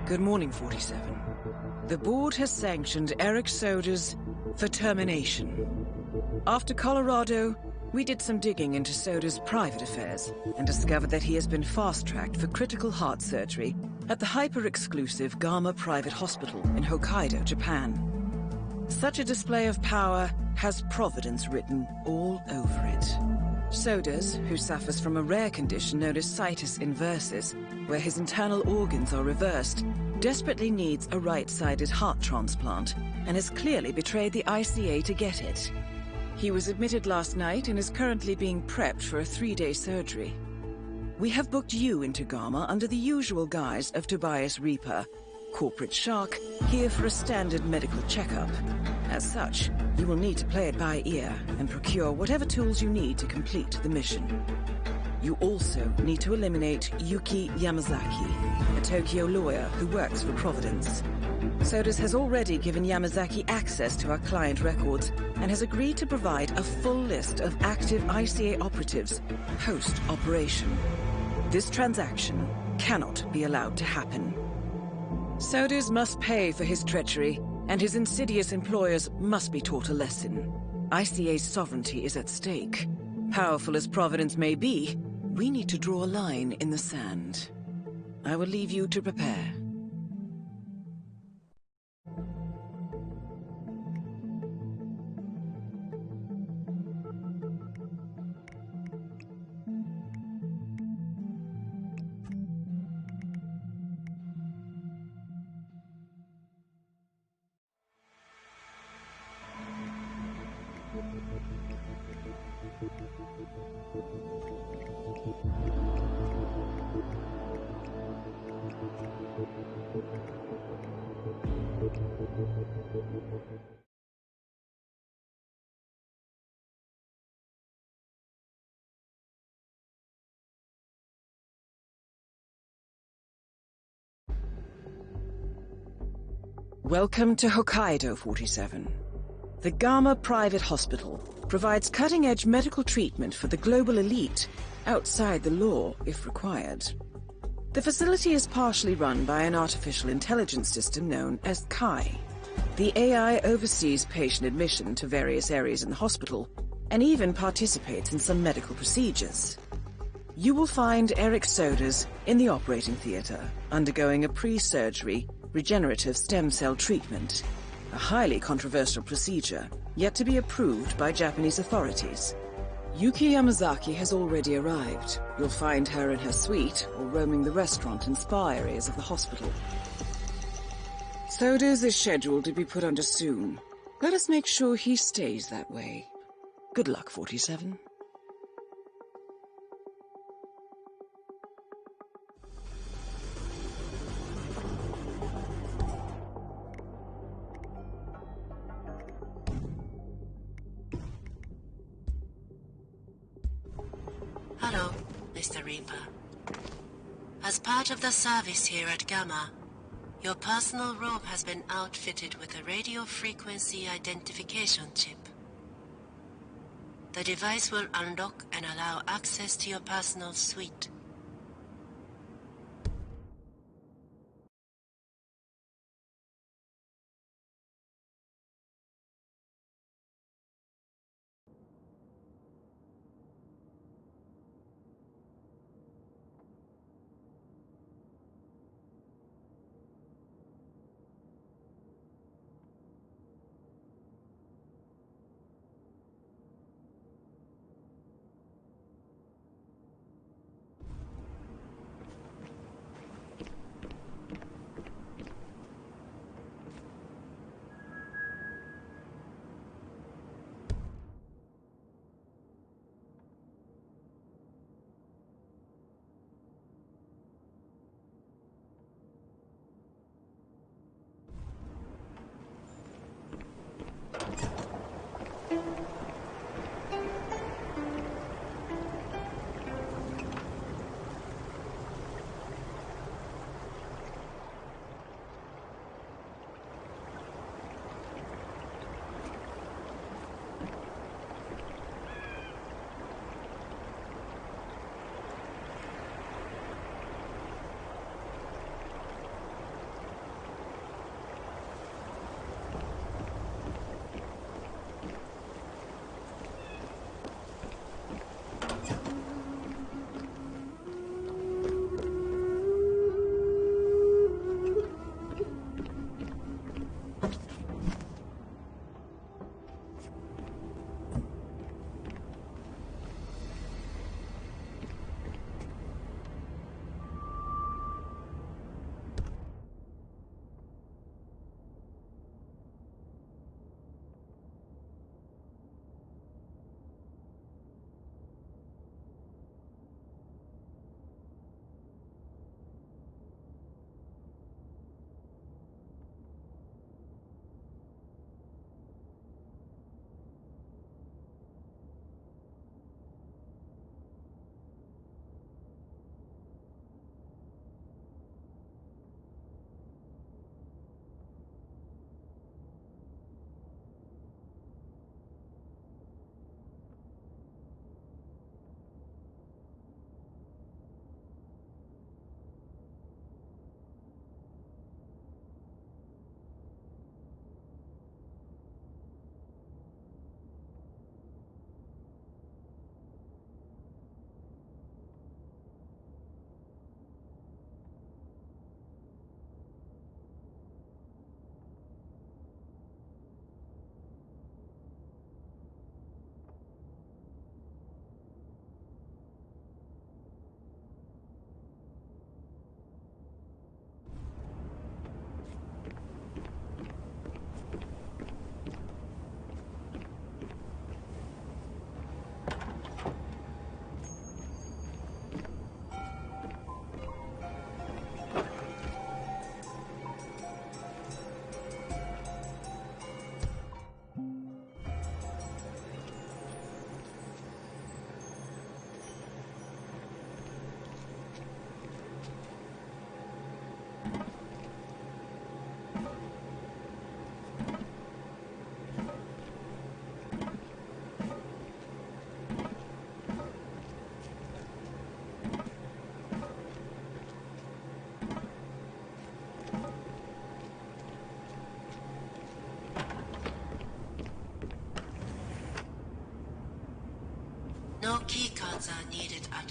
Good morning, 47. The board has sanctioned Eric Soda's for termination. After Colorado, we did some digging into Soda's private affairs and discovered that he has been fast-tracked for critical heart surgery at the hyper-exclusive Gama Private Hospital in Hokkaido, Japan. Such a display of power has Providence written all over it. Sodas, who suffers from a rare condition known as situs inversus, where his internal organs are reversed, desperately needs a right-sided heart transplant and has clearly betrayed the ICA to get it. He was admitted last night and is currently being prepped for a 3-day surgery. We have booked you into Gama under the usual guise of Tobias Reaper, corporate shark, here for a standard medical checkup. As such, you will need to play it by ear and procure whatever tools you need to complete the mission. You also need to eliminate Yuki Yamazaki, a Tokyo lawyer who works for Providence. Sodas has already given Yamazaki access to our client records and has agreed to provide a full list of active ICA operatives post-operation. This transaction cannot be allowed to happen. Sodas must pay for his treachery, and his insidious employers must be taught a lesson. ICA's sovereignty is at stake. Powerful as Providence may be, we need to draw a line in the sand. I will leave you to prepare. Welcome to Hokkaido, 47. The Gama Private Hospital provides cutting-edge medical treatment for the global elite, outside the law if required. The facility is partially run by an artificial intelligence system known as Kai. The AI oversees patient admission to various areas in the hospital, and even participates in some medical procedures. You will find Eric Sodas in the operating theater, undergoing a pre-surgery regenerative stem cell treatment, a highly controversial procedure, yet to be approved by Japanese authorities. Yuki Yamazaki has already arrived. You'll find her in her suite or roaming the restaurant and spa areas of the hospital. Sodas is scheduled to be put under soon. Let us make sure he stays that way. Good luck, 47. Hello, Mr. Reaper. As part of the service here at Gamma, your personal robe has been outfitted with a radio frequency identification chip. The device will unlock and allow access to your personal suite.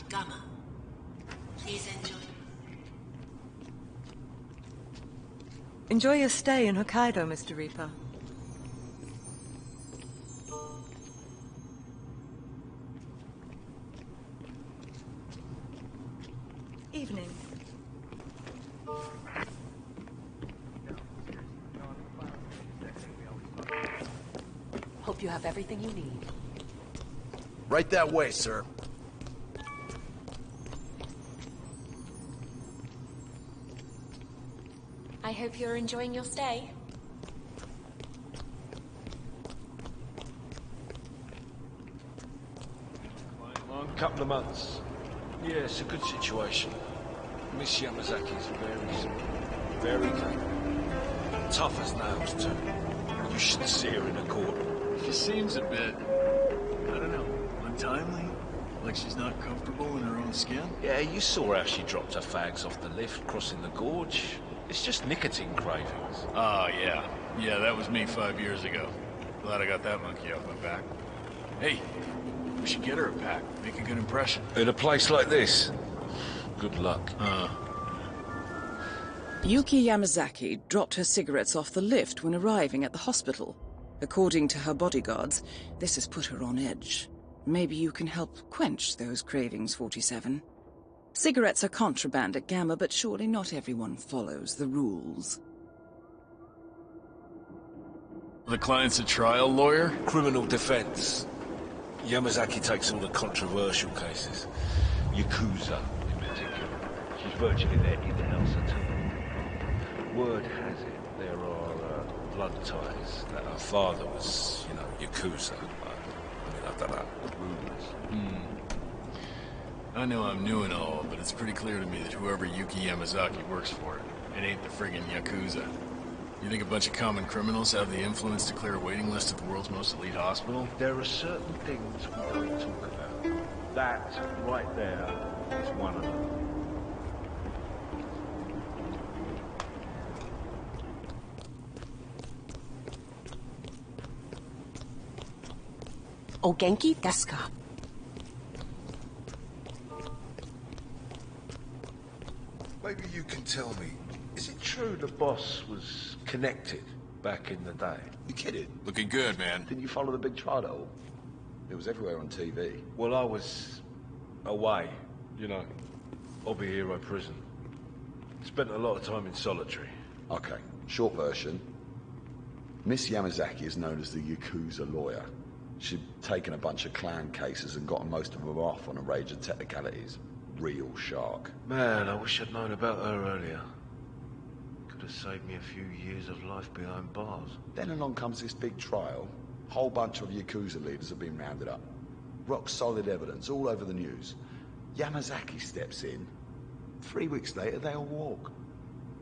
of Gamma. Please enjoy. Enjoy your stay in Hokkaido, Mr. Reaper. Evening. Hope you have everything you need. Right that way, sir. I hope you're enjoying your stay. Long couple of months. Yeah, it's a good situation. Miss Yamazaki's very capable. Tough as nails, too. You should see her in a court. She seems a bit, I don't know, untimely? Like she's not comfortable in her own skin? Yeah, you saw how she dropped her fags off the lift crossing the gorge. It's just nicotine cravings. Oh, yeah. Yeah, that was me 5 years ago. Glad I got that monkey off my back. Hey, we should get her a pack. Make a good impression. In a place like this? Good luck. Yuki Yamazaki dropped her cigarettes off the lift when arriving at the hospital. According to her bodyguards, this has put her on edge. Maybe you can help quench those cravings, 47. Cigarettes are contraband at Gamma, but surely not everyone follows the rules. The client's a trial lawyer? Criminal defense. Yamazaki takes all the controversial cases. Yakuza, in particular. She's virtually their in-house attorney. Word has it there are blood ties, that her father was, Yakuza. I don't know. Rumors. I know I'm new and all, but it's pretty clear to me that whoever Yuki Yamazaki works for, it ain't the friggin' Yakuza. You think a bunch of common criminals have the influence to clear a waiting list at the world's most elite hospital? There are certain things we don't talk about. That, right there, is one of them. O genki desu ka? Maybe you can tell me, is it true the boss was connected back in the day? You kidding? Looking good, man. Didn't you follow the big trial at all? It was everywhere on TV. Well, I was away, Hobby Hero prison. Spent a lot of time in solitary. Okay, short version. Miss Yamazaki is known as the Yakuza lawyer. She'd taken a bunch of clan cases and gotten most of them off on a range of technicalities. Real shark. Man, I wish I'd known about her earlier. Could have saved me a few years of life behind bars. Then along comes this big trial. Whole bunch of Yakuza leaders have been rounded up. Rock solid evidence all over the news. Yamazaki steps in. 3 weeks later, they all walk.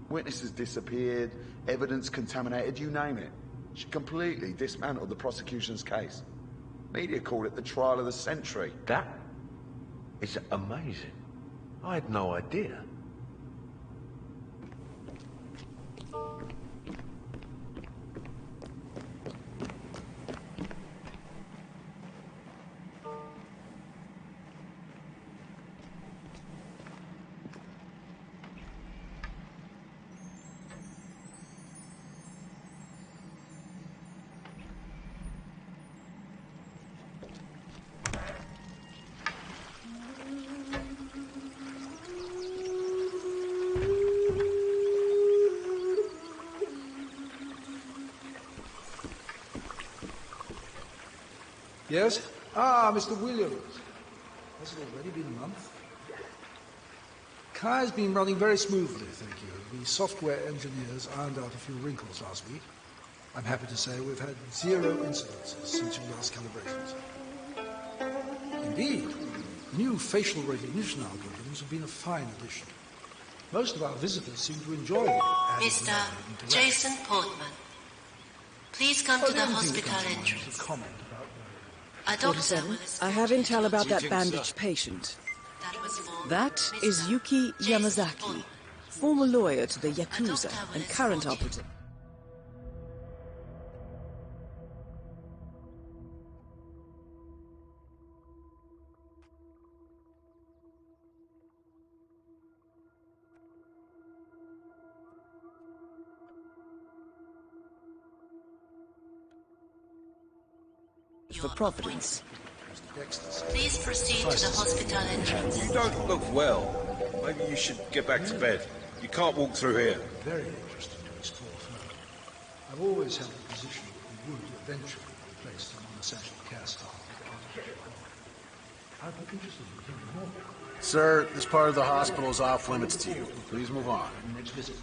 Witnesses disappeared, evidence contaminated, you name it. She completely dismantled the prosecution's case. Media called it the trial of the century. That is amazing. I had no idea. Yes? Ah, Mr. Williams. Has it already been a month? Kai's been running very smoothly, thank you. The software engineers ironed out a few wrinkles last week. I'm happy to say we've had 0 incidences since your last calibrations. Indeed, new facial recognition algorithms have been a fine addition. Most of our visitors seem to enjoy them. Mr. Jason Portman, please come to the hospital entrance. A doctor will 47. I escort have you intel to about that Greetings, bandaged patient. That was for That is Mr. Yuki Jason Yamazaki, Portman. former lawyer to the Yakuza doctor will and current escort you. operative. for Providence. Please proceed to the hospital entrance. You don't look well. Maybe you should get back to bed. You can't walk through here. Very interesting to explore further. I've always held the position that we would eventually be placed on non-essential care staff. I'd be interested in hearing more. Sir, this part of the hospital is off limits to you. Please move on. Next visit.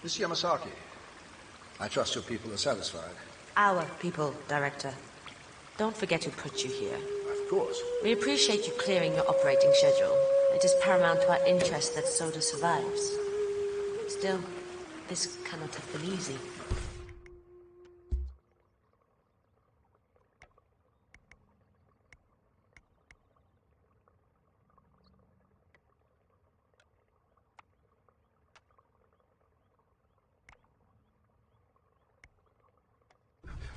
Miss Yamasaki, I trust your people are satisfied. Our people, Director. Don't forget who put you here. Of course. We appreciate you clearing your operating schedule. It is paramount to our interest that Soda survives. Still, this cannot have been easy.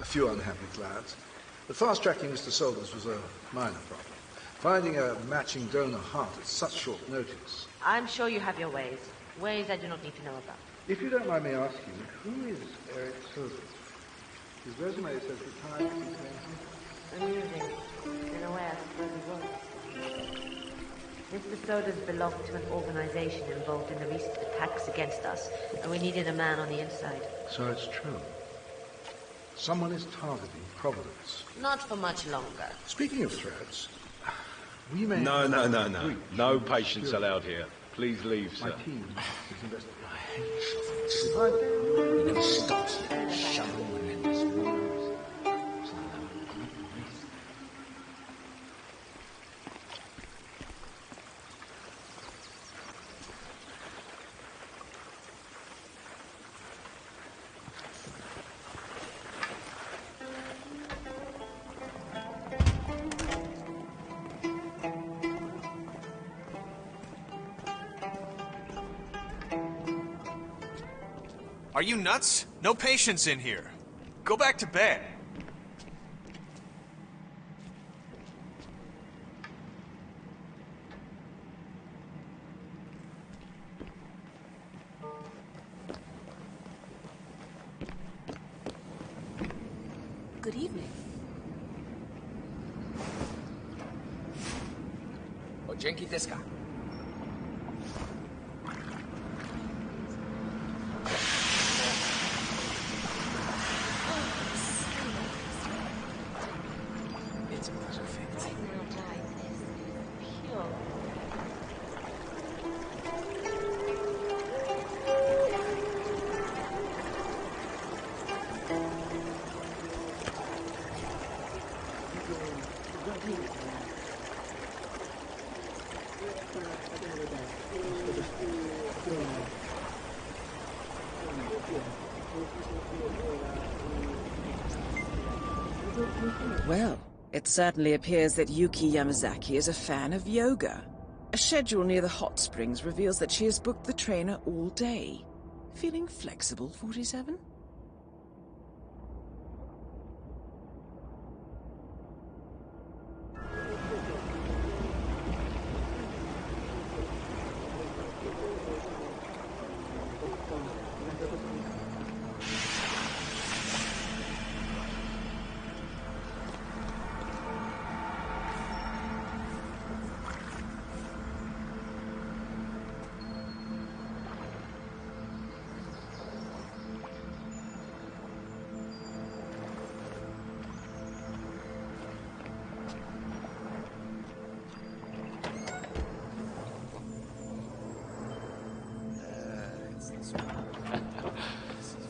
few unhappy clients. But fast-tracking Mr. Solders was a minor problem. Finding a matching donor heart at such short notice. I'm sure you have your ways. Ways I do not need to know about. If you don't mind me asking, who is Eric Solders? His resume says retired. Amusing. In a way, I suppose it was. Mr. Solders belonged to an organization involved in the recent attacks against us, and we needed a man on the inside. So it's true. Someone is targeting Providence. Not for much longer. Speaking of threats, we may... No. No patients allowed here. Please leave, sir. My team is investigating. He never stops shoveling in this room. Are you nuts? No patients in here. Go back to bed. Good evening. Dzięki deska. Well, it certainly appears that Yuki Yamazaki is a fan of yoga. A schedule near the hot springs reveals that she has booked the trainer all day. Feeling flexible, 47?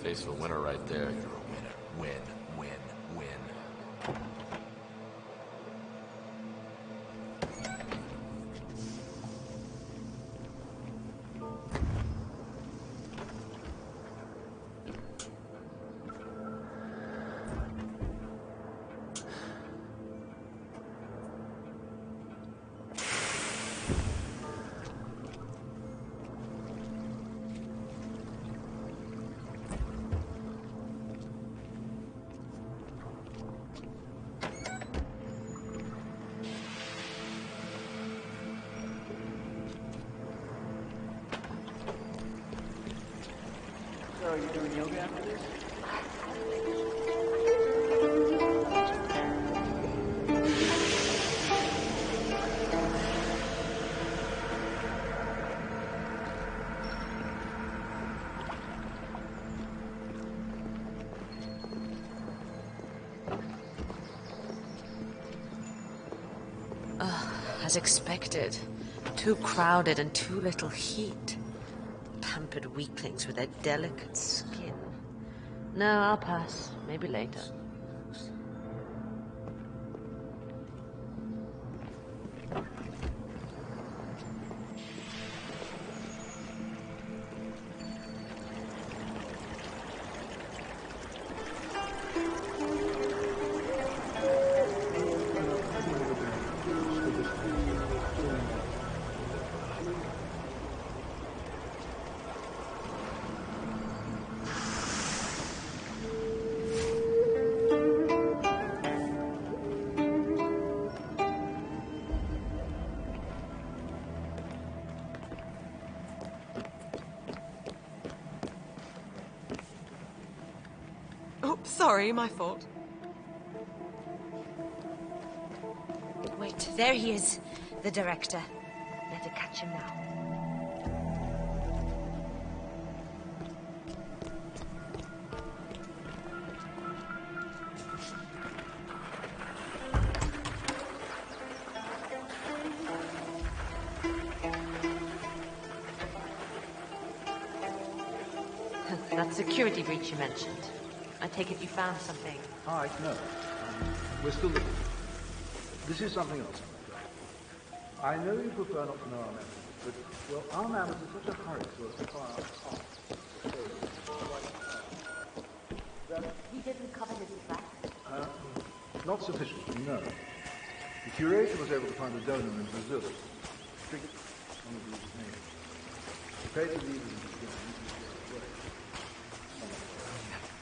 Face of a winner right there. You're a winner. Win. So are you doing yoga after this? As expected. Too crowded and too little heat. Pampered weaklings with their delicate skin. No, I'll pass. Maybe later. Sorry, my fault. Wait, there he is. The director. Better catch him now. That security breach you mentioned. I take it you found something. All right, no. We're still looking. This is something else, I'm afraid. I know you prefer not to know our methods, but, well, our man is in such a hurry to acquire our parts. He didn't cover his tracks? Not sufficiently, no. The curator was able to find a donor in Brazil. Strix, one of these names. Afraid to leave him to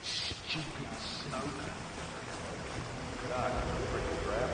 stupid smoker. God, pretty crap.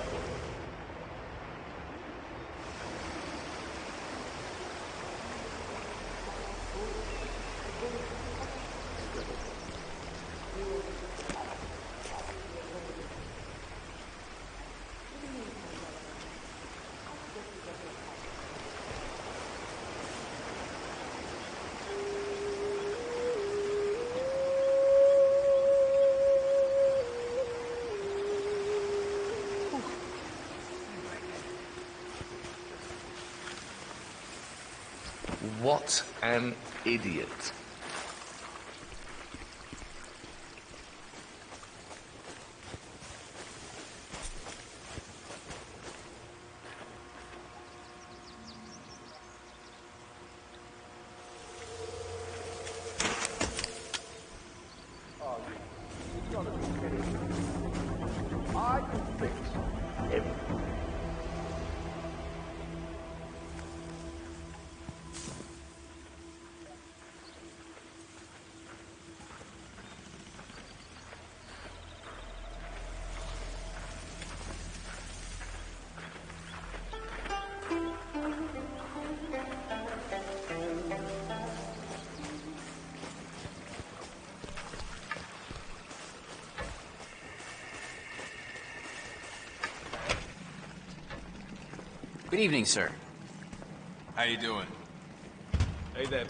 What an idiot. I can fix everything. Good evening, sir. How you doing? Hey there.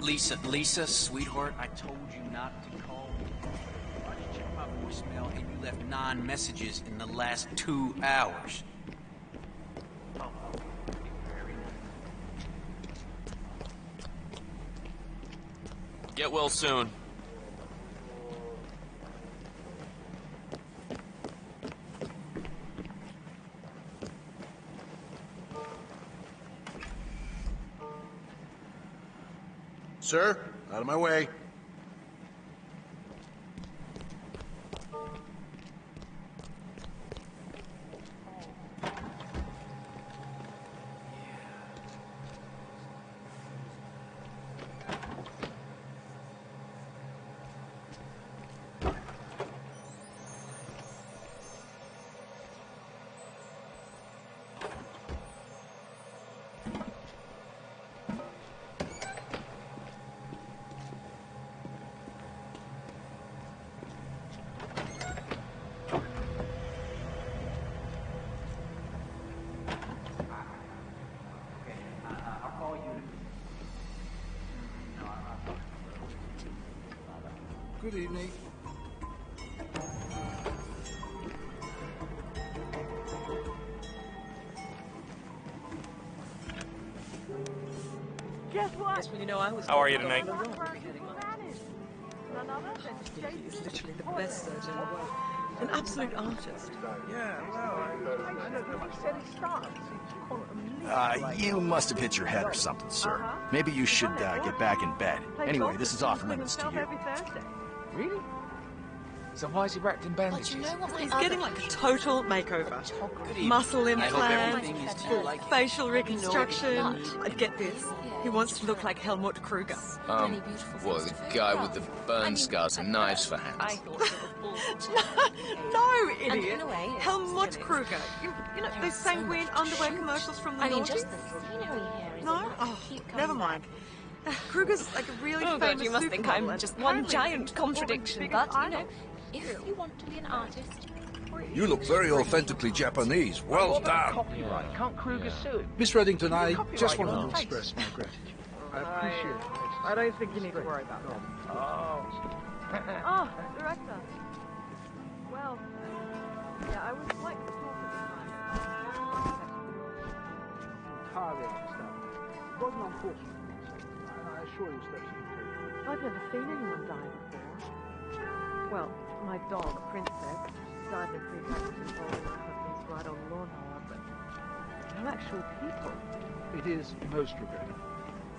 Lisa, sweetheart, I told you not to call me. I just checked my voicemail and you left 9 messages in the last 2 hours. Get well soon. Sir, out of my way. Good evening. Guess what? Yes, well, you know, I was. How are you tonight? He's literally the best surgeon in the world. An absolute artist. Yeah, well, I know he said he started. You must have hit your head or something, sir. Maybe you should get back in bed. Anyway, this is off limits to you. Really? So why is he wrapped in bandages? But you know what? He's getting like a total makeover. evening. Muscle I hope implants, everything is just like facial reconstruction. I'd get this. He wants to look like Helmut Kruger. Well, the guy with the burn scars and knives for hands. No, idiot. Helmut Kruger. You know those sanguine underwear commercials from the noughties? just the scenery here is No? enough Oh, to keep never going mind. Kruger's like a really Oh famous God, you must think I'm supermodel, just and one apparently giant the contradiction, biggest but, you know, idol. if you want to be an artist... You look very authentically Japanese. Well done. Copyright. Can't Kruger sue him? Miss Reddington, I Copyright just on wanted to the face. express my gratitude. I appreciate it. I don't think you need to worry about that. Oh, director. Well, yeah, I would like to talk at the time. Entirely understand. It was an unfortunate incident, and I assure you steps have been taken. I've never seen anyone die before. Well, my dog, Princess, died in a freak accident involving my husband's ride on the lawnmower, but no actual people. It is most regrettable.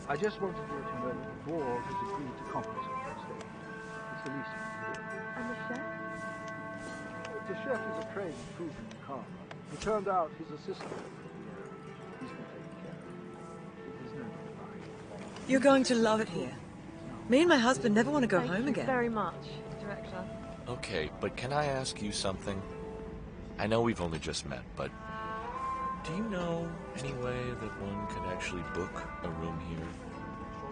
I just wanted to let you know that the board has agreed to compensate for the state. It's the least you can do. And the chef? The chef is a trained and proven carver. It turned out his assistant. He's been taken care of. There's no denying. You're going to love it here. Me and my husband never want to go home again. Very much, Director. Okay, but can I ask you something? I know we've only just met, but do you know any way that one could actually book a room here?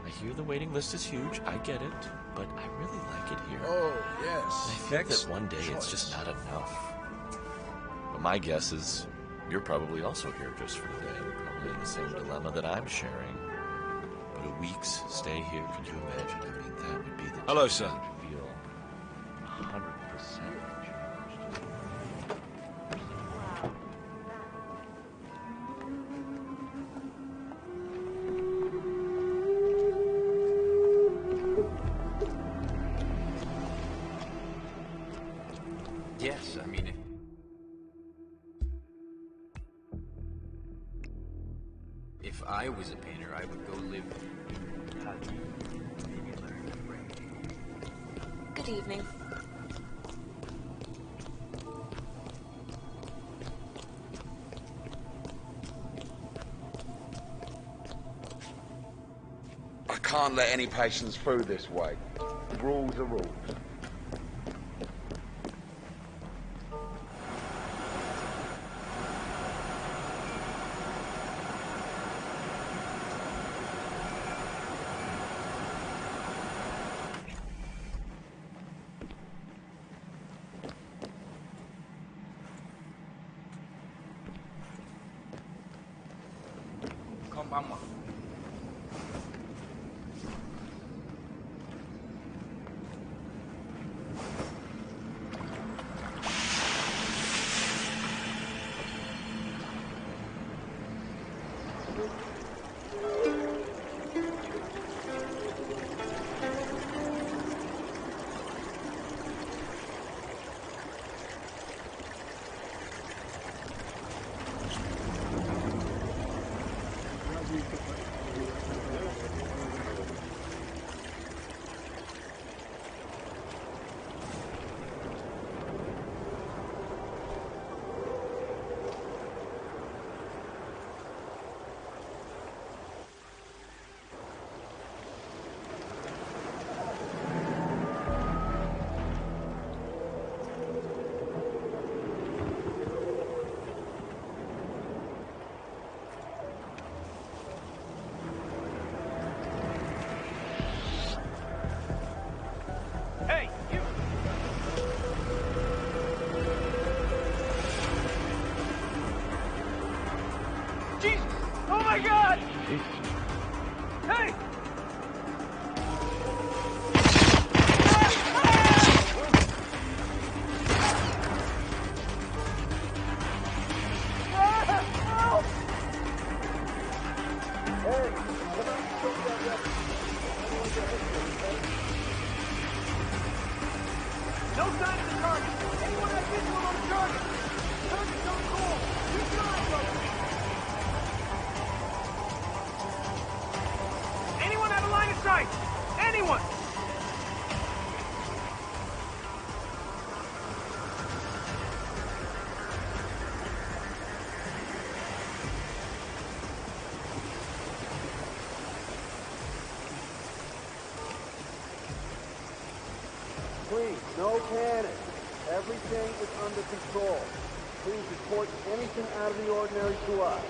I hear the waiting list is huge, I get it, but I really like it here. Oh, yes. I feel that one day it's just not enough. But my guess is you're probably also here just for the day, probably in the same dilemma that I'm sharing. But a week's stay here, could you imagine? I mean, that would be the... Hello, sir. Feel 100%. Yes, I mean, if I was a painter, I would go live. Good evening. I can't let any patients through this way. Rules are rules. Anyone No panic. Everything is under control. Please report anything out of the ordinary to us.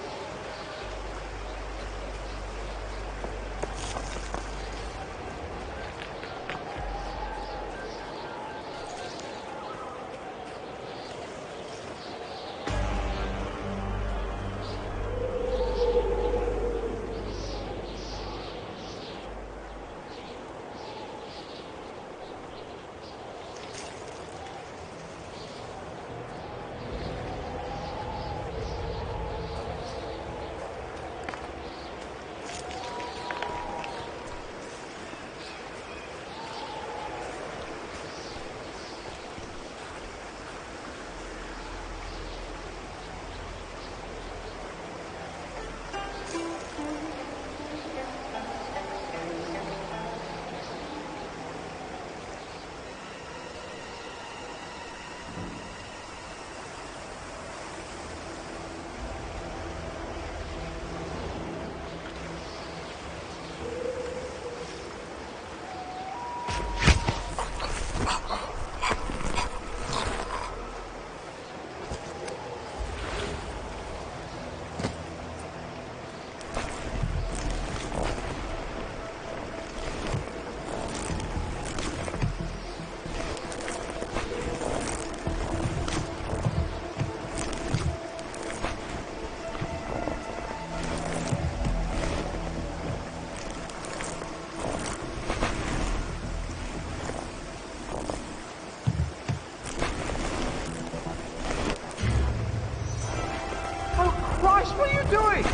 Christ, what are you doing?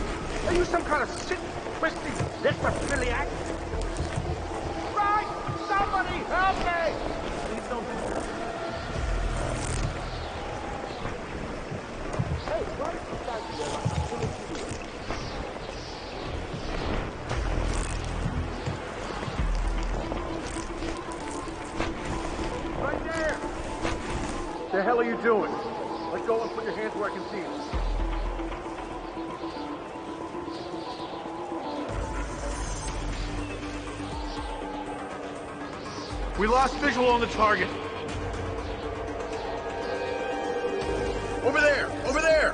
Are you some kind of sick, twisted necrophiliac? Right! Somebody help me! Please don't do that. Hey, why don't you stand here like a foolish idiot? Right there! The hell are you doing? Let go and put your hands where I can see you. We lost visual on the target. Over there! Over there!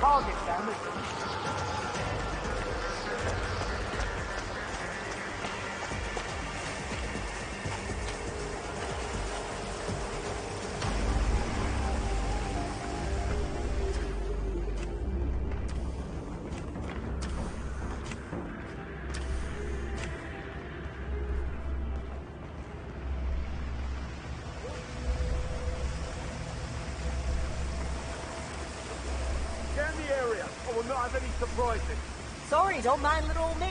Target, damn it. Scan the area, or we'll not have any surprises. Sorry, don't mind little old me.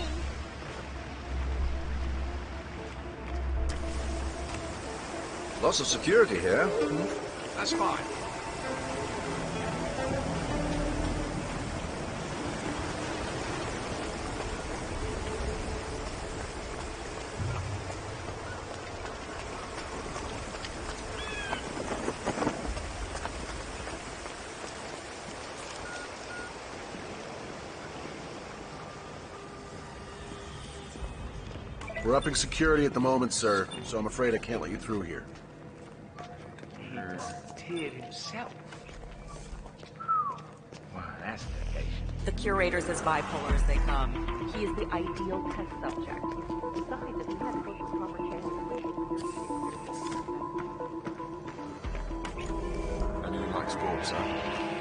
Lots of security here. That's fine. We're upping security at the moment, sir, so I'm afraid I can't let you through here. Tid himself. Wow, that's dedication. The curator's as bipolar as they come. He is the ideal test subject. Besides, if he had to go through proper channels of living, I knew Lux Corp's up.